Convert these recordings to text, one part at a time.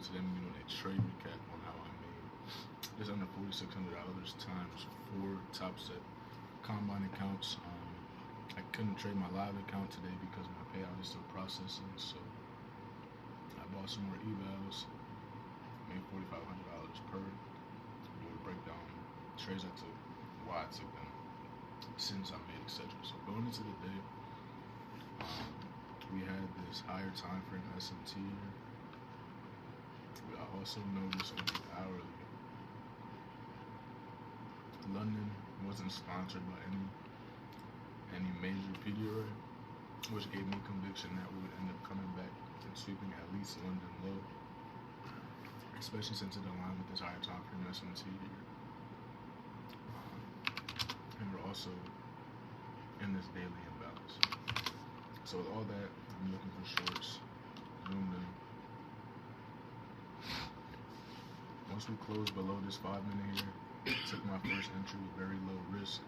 to them, you know, they trade recap on how I made just under $4,600 times 4 top set combine accounts. I couldn't trade my live account today because my payout is still processing, so I bought some more evals, made $4,500 per. Do a breakdown trades I took, why I took them, since I made, etc. So going into the day, we had this higher time frame SMT here. I also noticed on the hourly, London wasn't sponsored by any major PDRA, which gave me conviction that we would end up coming back and sweeping at least London low, especially since it aligned with this higher time frame SMT here. And we're also in this daily imbalance. So with all that, I'm looking for shorts, zoomed in. Once we closed below this 5-minute here, took my first entry with very low risk.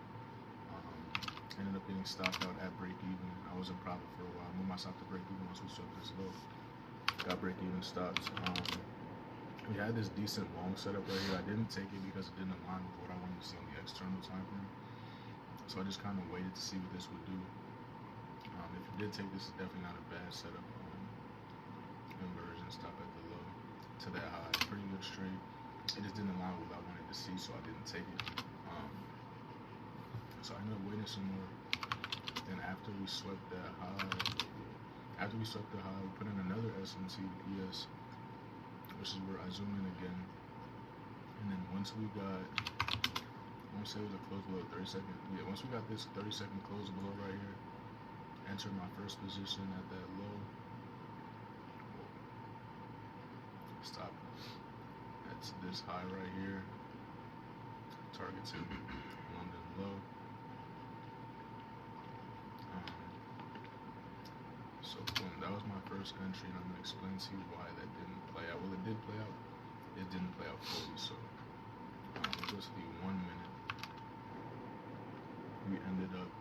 Ended up getting stopped out at break even. I was in profit for a while. Moved my stop to break even once we swept this low. Got break even stops. We had this decent long setup right here. I didn't take it because it didn't align with what I wanted to see on the external time frame. So I just kind of waited to see what this would do. If you did take this, it's definitely not a bad setup. Inversion, stop at the low to that high. Pretty good straight. It just didn't align with what I wanted to see, so I didn't take it. So I ended up waiting some more. Then after we swept that high, we put in another SMT ES, which is where I zoomed in again. And then once we got, I won't say it was a close below 30 second. Yeah, once we got this 30-second close below right here, entered my first position at that low. Stop. That's this high right here. Targeted London low. So boom, that was my first entry, and I'm gonna explain to you why that didn't play out. Well, it did play out. It didn't play out fully. So just the 1 minute, we ended up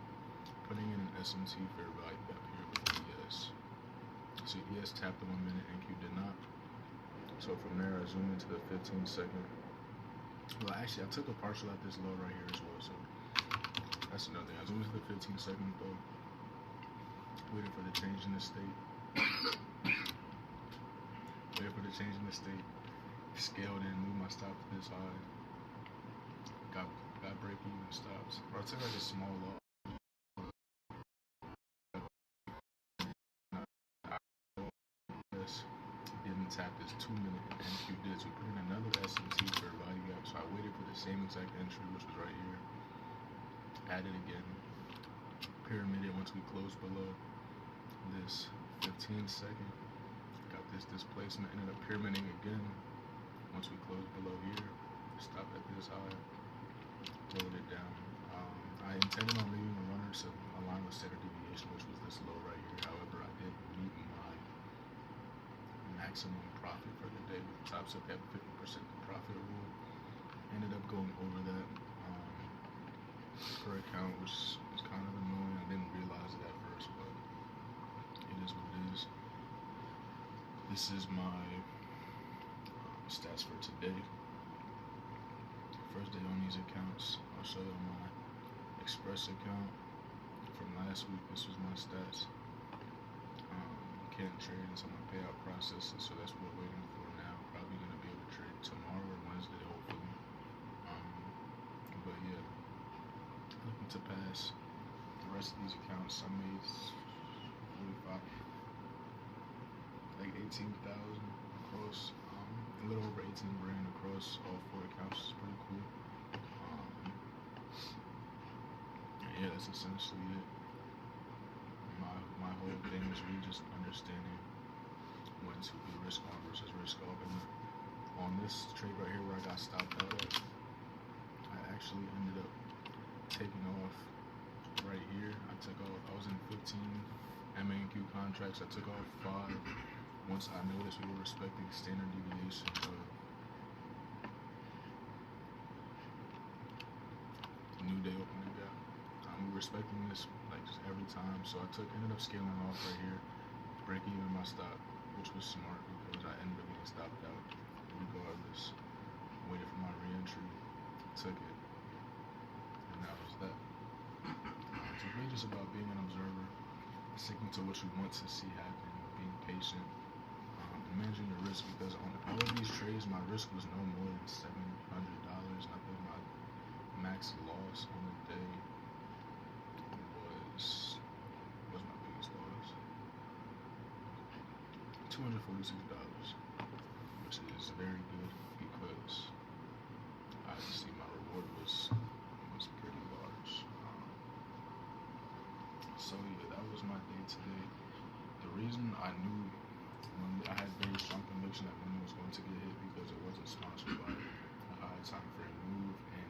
putting in an SMT fair value gap here with ES. So ES tapped the 1 minute, NQ did not. So from there, I zoomed into the 15-second. Well, actually, I took a partial at this low right here as well. So that's another thing. I zoomed into the 15-second though. Waited for the change in the state. Scaled in, moved my stop to this high. Got break even stops. Or I took like a small loss. Didn't tap this 2 minute, and NQ did. So we put in another SMT for value gap. So I waited for the same exact entry, which was right here. Added again. Pyramided once we closed below this 15-second. Got this displacement, ended up pyramiding again once we closed below here. Stopped at this high, rolled it down. I intended on leaving the runner to align with standard deviation, which was this low right here. However, I did meet my maximum profit for the day with top set at 50% profit rule. Ended up going over that per account, which was kind of annoying. I didn't realize it at first, but it is what it is. This is my stats for today. First day on these accounts. I'll show you my Express account from last week. This was my stats. Can't trade until my payout processes, so that's what we're waiting for now. Probably gonna be able to trade tomorrow or Wednesday, hopefully. But yeah, looking to pass the rest of these accounts. I made 45, like 18,000 across, a little over 18 grand across all 4 accounts. Is pretty cool. Yeah, that's essentially it. My whole thing is really just understanding when to be risk on versus risk off. And on this trade right here where I got stopped out at, I actually ended up taking off right here. I was in 15 MAQ contracts. I took off 5 once I noticed we were respecting standard deviation of new day opening gap. We were respecting this like just every time, so I ended up scaling off right here, break even my stop, which was smart because I ended up getting stopped out regardless. Waited for my re-entry, took it, and that was that. So it's really just about being an observer, sticking to what you want to see happen, being patient, and managing your risk. Because on all of these trades, my risk was no more than $700. I think my max loss on the day was my biggest loss, $246, which is very good because obviously my reward was pretty large. So yeah, that was my day today. The reason I knew I had very strong conviction that London was going to get hit because it wasn't sponsored by a high time frame move. And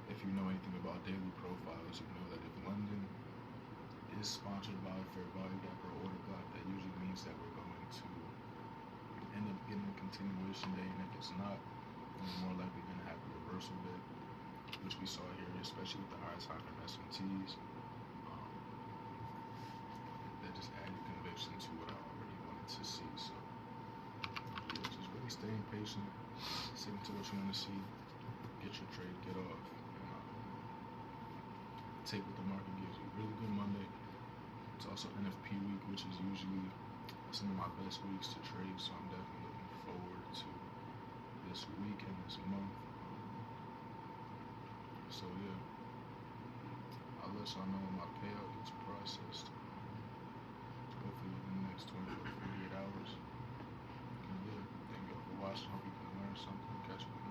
if you know anything about daily profiles, you know that if London is sponsored by a fair value gap or order block, that usually means that we're going to end up getting a continuation day. And if it's not, then we're more likely going to have a reversal day, which we saw here, especially with the higher time frame S&Ts. That just added conviction to what I already wanted to see. So yeah, just really staying patient, sticking to what you want to see, get your trade, get off, and take what the market gives you. Really good Monday. It's also NFP week, which is usually some of my best weeks to trade, so I'm definitely looking forward to this week and this month. So yeah, I'll let y'all know when my payout gets processed. Hopefully within the next 24 to 48 hours. And yeah, thank y'all for watching. Hope you can learn something. Catch you.